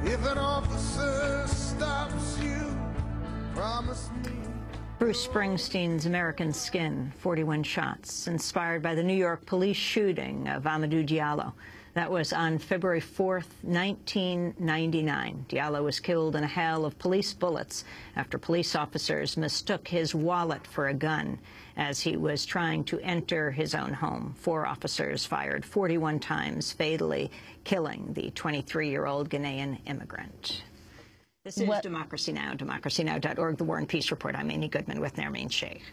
If an officer stops you, promise me. Bruce Springsteen's American Skin, 41 shots, inspired by the New York police shooting of Amadou Diallo. That was on February 4th, 1999. Diallo was killed in a hail of police bullets after police officers mistook his wallet for a gun as he was trying to enter his own home. 4 officers fired 41 times, fatally killing the 23-year-old Ghanaian immigrant. This is Democracy Now!, democracynow.org, The War and Peace Report. I'm Amy Goodman with Nermeen Sheikh.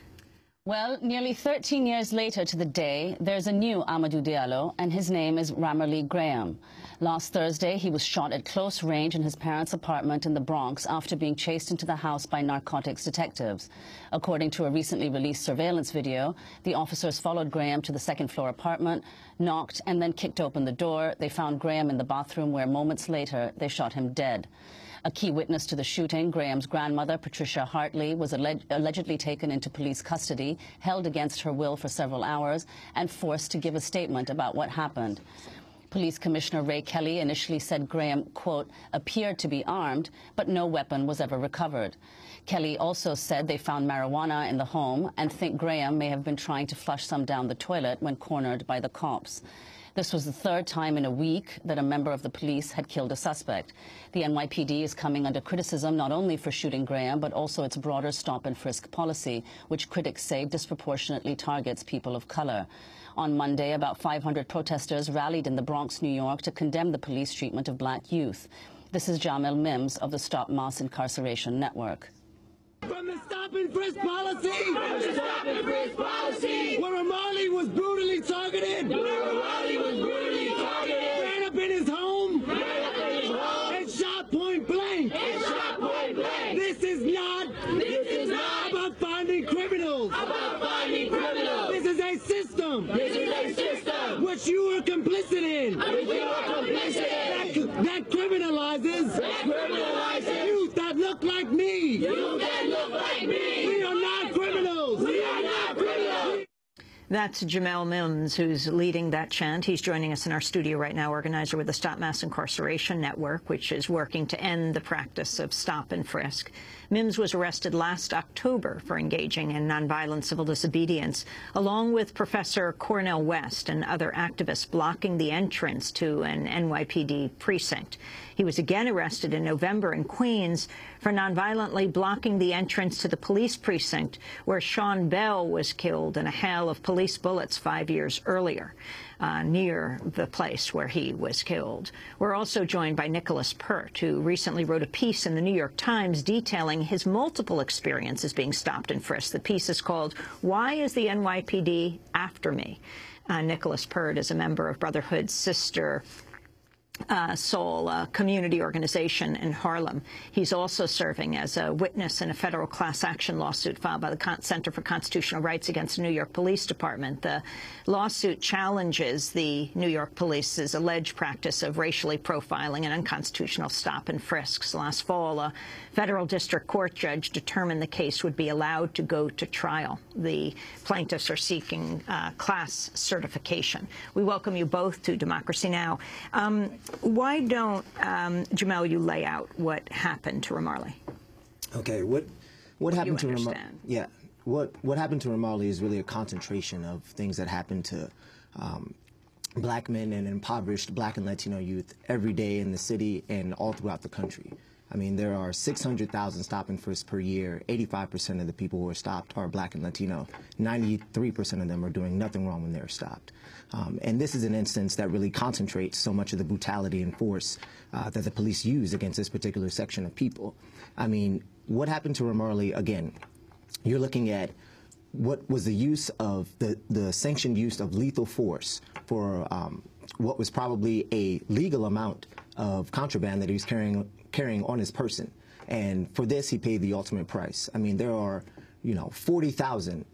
Well, nearly 13 years later to the day, there's a new Amadou Diallo, and his name is Ramarley Graham. Last Thursday, he was shot at close range in his parents' apartment in the Bronx after being chased into the house by narcotics detectives. According to a recently released surveillance video, the officers followed Graham to the second-floor apartment, knocked, and then kicked open the door. They found Graham in the bathroom, where moments later they shot him dead. A key witness to the shooting, Graham's grandmother, Patricia Hartley, was allegedly taken into police custody, held against her will for several hours, and forced to give a statement about what happened. Police Commissioner Ray Kelly initially said Graham, quote, appeared to be armed, but no weapon was ever recovered. Kelly also said they found marijuana in the home and think Graham may have been trying to flush some down the toilet when cornered by the cops. This was the 3rd time in a week that a member of the police had killed a suspect. The NYPD is coming under criticism not only for shooting Graham, but also its broader stop-and-frisk policy, which critics say disproportionately targets people of color. On Monday, about 500 protesters rallied in the Bronx, New York, to condemn the police treatment of black youth. This is Jamel Mims of the Stop Mass Incarceration Network. From the stop-and-frisk policy! From the stop-and-frisk policy! Where Ramarley was brutally targeted! Where Ramarley was brutally targeted! Ran up in his home! Ran up in his home! And shot point blank! And shot point blank! This is not about finding criminals! About finding criminals! This is a system! This is a system! Which you are complicit in! Which you are complicit in! That criminalizes! That criminalizes! Youth that look like me! Youth that look like me! We are not criminals! We are not criminals! That's Jamel Mims, who's leading that chant. He's joining us in our studio right now, organizer with the Stop Mass Incarceration Network, which is working to end the practice of stop and frisk. Mims was arrested last October for engaging in nonviolent civil disobedience, along with Professor Cornel West and other activists blocking the entrance to an NYPD precinct. He was again arrested in November in Queens for nonviolently blocking the entrance to the police precinct where Sean Bell was killed in a hail of police bullets 5 years earlier, near the place where he was killed. We're also joined by Nicholas Peart, who recently wrote a piece in the New York Times detailing his multiple experiences being stopped and frisked. The piece is called, "Why is the NYPD After Me?" Nicholas Peart is a member of Brotherhood's sister Soul, a community organization in Harlem. He's also serving as a witness in a federal class action lawsuit filed by the Center for Constitutional Rights against the New York Police Department. The lawsuit challenges the New York Police's alleged practice of racially profiling and unconstitutional stop and frisks. Last fall, a federal district court judge determined the case would be allowed to go to trial. The plaintiffs are seeking class certification. We welcome you both to Democracy Now! Why don't, Jamel, you lay out what happened to Ramarley? Okay, what happened to Ramarley? Yeah, what happened to Ramarley is really a concentration of things that happen to black men and impoverished black and Latino youth every day in the city and all throughout the country. I mean, there are 600,000 stop and frisks per year. 85% of the people who are stopped are black and Latino. 93% of them are doing nothing wrong when they're stopped. And this is an instance that really concentrates so much of the brutality and force that the police use against this particular section of people. I mean, what happened to Ramarley, again, you're looking at what was the use of the sanctioned use of lethal force for what was probably a legal amount of contraband that he was carrying on his person. And for this, he paid the ultimate price. I mean, there are, 40,000,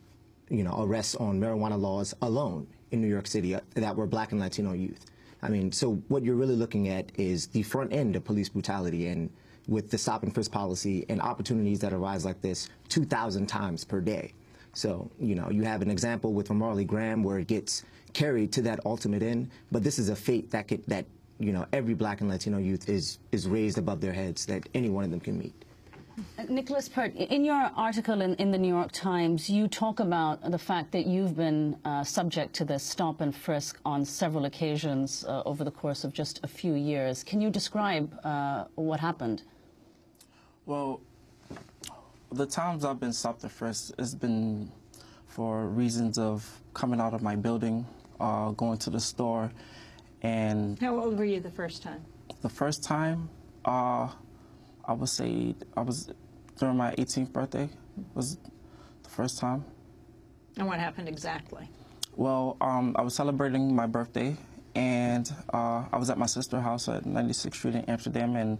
arrests on marijuana laws alone in New York City that were black and Latino youth. I mean, so what you're really looking at is the front end of police brutality, and with the stop and frisk policy and opportunities that arise like this 2,000 times per day. So, you have an example with Ramarley Graham where it gets carried to that ultimate end, but this is a fate that you know, every Black and Latino youth is raised above their heads, that any one of them can meet. Nicholas Peart, in your article in the New York Times, you talk about the fact that you've been subject to this stop and frisk on several occasions over the course of just a few years. Can you describe what happened? Well, the times I've been stopped and frisked has been for reasons of coming out of my building, going to the store, and... How old were you the first time? The first time, I would say I was during my 18th birthday was the first time. And what happened exactly? Well, I was celebrating my birthday, and I was at my sister's house at 96th Street in Amsterdam, and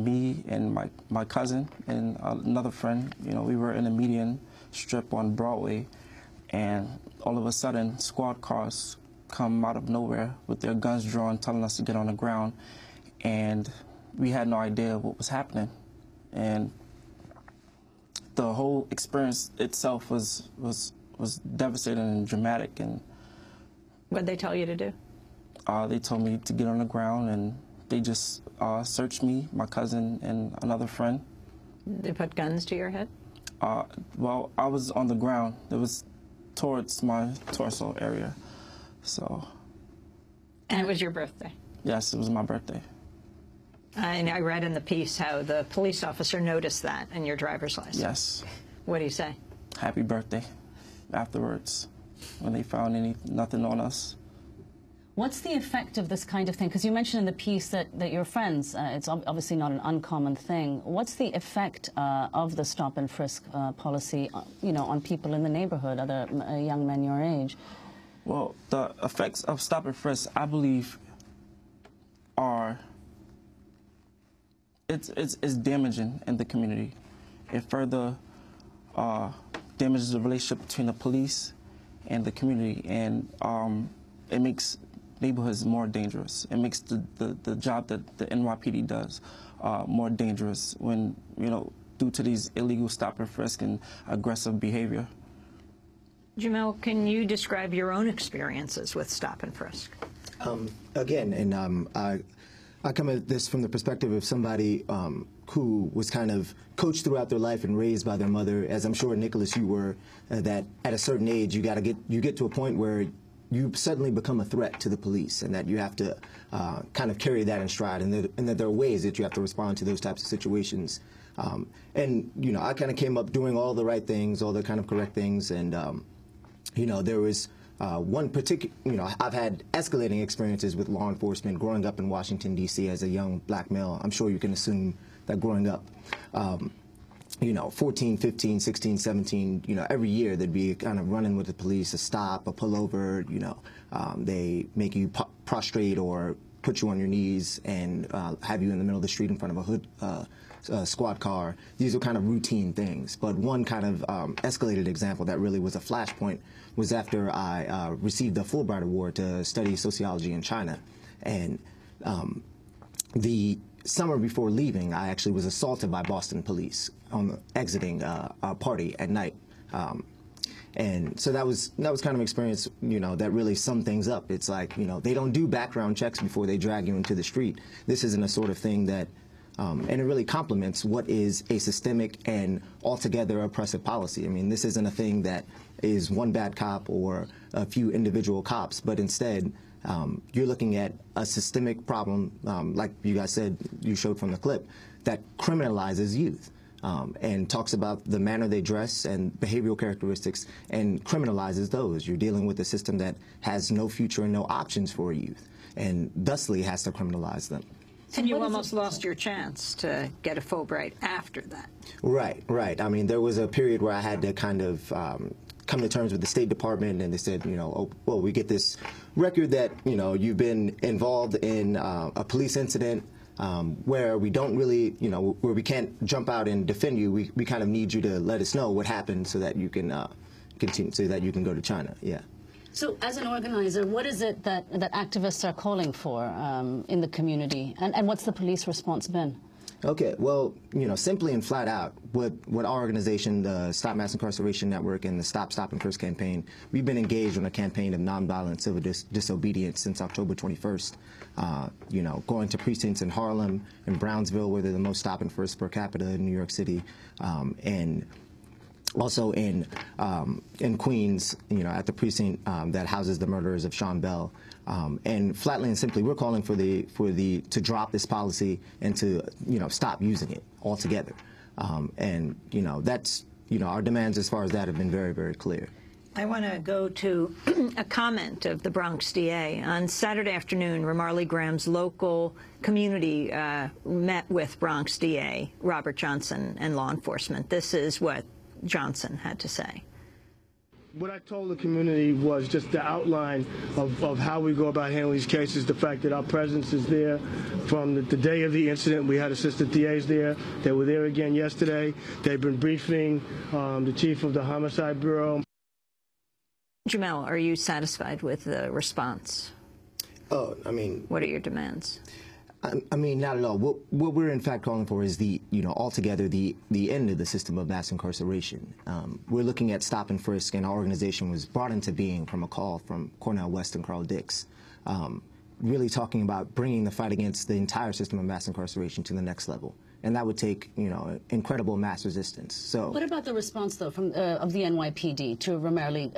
me and my cousin and another friend, you know, we were in a median strip on Broadway, and all of a sudden, squad cars come out of nowhere with their guns drawn, telling us to get on the ground, and we had no idea what was happening, and the whole experience itself was devastating and dramatic. And what did they tell you to do? They told me to get on the ground, and they just searched me, my cousin, and another friend. They put guns to your head? Well, I was on the ground. It was towards my torso area, so. And it was your birthday? Yes, it was my birthday. And I read in the piece how the police officer noticed that in your driver's license. Yes. What do you say? Happy birthday afterwards, when they found nothing on us. What's the effect of this kind of thing? Because you mentioned in the piece that you're friends. It's obviously not an uncommon thing. What's the effect of the stop and frisk policy, you know, on people in the neighborhood, other young men your age? Well, the effects of stop and frisk, I believe, are it's damaging in the community. It further damages the relationship between the police and the community, and it makes neighborhoods more dangerous. It makes the job that the NYPD does more dangerous when, you know, due to these illegal stop and frisk and aggressive behavior. Jamel, can you describe your own experiences with stop and frisk? Again, and I come at this from the perspective of somebody who was kind of coached throughout their life and raised by their mother, as I'm sure, Nicholas, you were, that at a certain age you get to a point where you suddenly become a threat to the police, and that you have to kind of carry that in stride, and that there are ways that you have to respond to those types of situations. And, you know, I kind of came up doing all the right things, all the kind of correct things, and, you know, there was one particular, you know, I've had escalating experiences with law enforcement growing up in Washington, D.C. as a young black male. I'm sure you can assume that growing up, you know, 14, 15, 16, 17, you know, every year there'd be kind of running with the police, a stop, a pullover, you know, they make you prostrate or put you on your knees and have you in the middle of the street in front of a squad car. These are kind of routine things. But one kind of escalated example that really was a flashpoint was after I received the Fulbright Award to study sociology in China. And the summer before leaving, I actually was assaulted by Boston police on exiting a party at night. And so that was kind of an experience, you know, that really summed things up. It's like, you know, they don't do background checks before they drag you into the street. This isn't a sort of thing that, and it really complements what is a systemic and altogether oppressive policy. I mean, this isn't a thing that is one bad cop or a few individual cops, but instead, you're looking at a systemic problem, like you guys said, you showed from the clip, that criminalizes youth. And talks about the manner they dress and behavioral characteristics and criminalizes those. You're dealing with a system that has no future and no options for youth, and thusly has to criminalize them. And you almost lost your chance to get a Fulbright after that. Right, right. I mean, there was a period where I had to kind of come to terms with the State Department, and they said, you know, oh, well, we get this record that, you know, you've been involved in a police incident, where we don't really, you know, where we can't jump out and defend you. We kind of need you to let us know what happened so that you can continue, so that you can go to China. Yeah. So as an organizer, what is it that activists are calling for in the community? And what's the police response been? Okay, well, simply and flat out, what our organization, the Stop Mass Incarceration Network and the Stop-and-frisk campaign, we've been engaged on a campaign of nonviolent civil disobedience since October 21st. Going to precincts in Harlem and Brownsville, where they're the most stop-and-frisk per capita in New York City, and also in Queens, at the precinct that houses the murderers of Sean Bell. And flatly and simply, we're calling to drop this policy and to stop using it altogether. That's our demands as far as that have been very, very clear. I want to go to a comment of the Bronx DA. On Saturday afternoon, Ramarley Graham's local community met with Bronx DA Robert Johnson and law enforcement. This is what Johnson had to say. What I told the community was just the outline of how we go about handling these cases, the fact that our presence is there from the day of the incident. We had assistant DAs there. They were there again yesterday. They've been briefing the chief of the Homicide Bureau. Jamel, are you satisfied with the response? Oh, I mean... What are your demands? I mean, not at all. What we're in fact calling for is altogether the end of the system of mass incarceration. We're looking at stop and frisk, and our organization was brought into being from a call from Cornell West and Carl Dix, really talking about bringing the fight against the entire system of mass incarceration to the next level. And that would take, incredible mass resistance. So, what about the response, though, from of the NYPD to Ramarley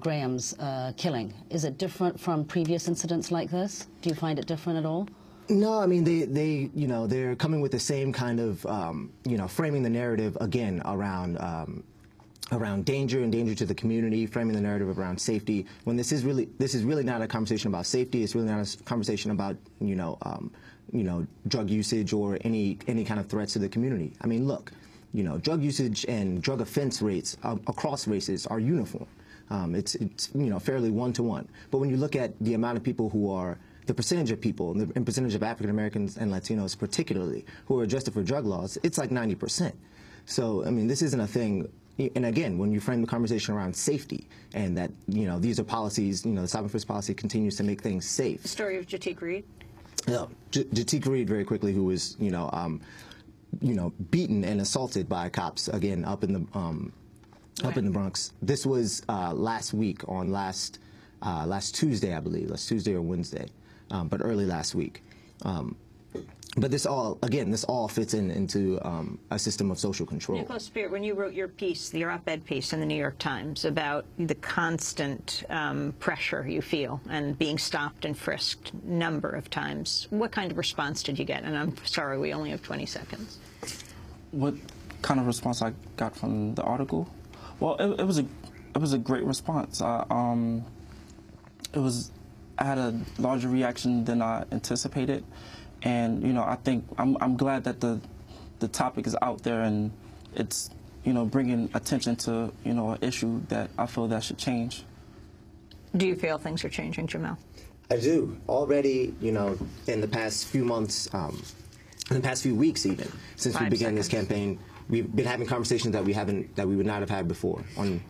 Graham's killing? Is it different from previous incidents like this? Do you find it different at all? No, I mean, they're coming with the same kind of, framing the narrative again around danger and danger to the community, framing the narrative around safety. When this is really not a conversation about safety. It's really not a conversation about, drug usage or any kind of threats to the community. I mean, look, drug usage and drug offense rates across races are uniform. It's fairly one-to-one. But when you look at the amount of people who are the percentage of people, and percentage of African Americans and Latinos particularly, who are adjusted for drug laws, it's like 90%. So, I mean, this isn't a thing. And again, when you frame the conversation around safety and that, these are policies, the stop and frisk policy continues to make things safe. The story of Jatik Reed? Yeah, Jatik Reed, very quickly, who was, beaten and assaulted by cops, again, up in the Bronx. This was last week on last Tuesday, I believe, last Tuesday or Wednesday. But early last week. But this all fits into a system of social control. Nicholas Peart, when you wrote your piece, your op-ed piece in the New York Times about the constant pressure you feel and being stopped and frisked number of times, what kind of response did you get? And I'm sorry, we only have 20 seconds. What kind of response I got from the article? Well, it was a great response. I had a larger reaction than I anticipated, and I think I'm glad that the topic is out there and it's bringing attention to an issue that I feel that should change. Do you feel things are changing, Jamel? I do. Already, in the past few months, in the past few weeks, even since we began this campaign, we've been having conversations that we would not have had before on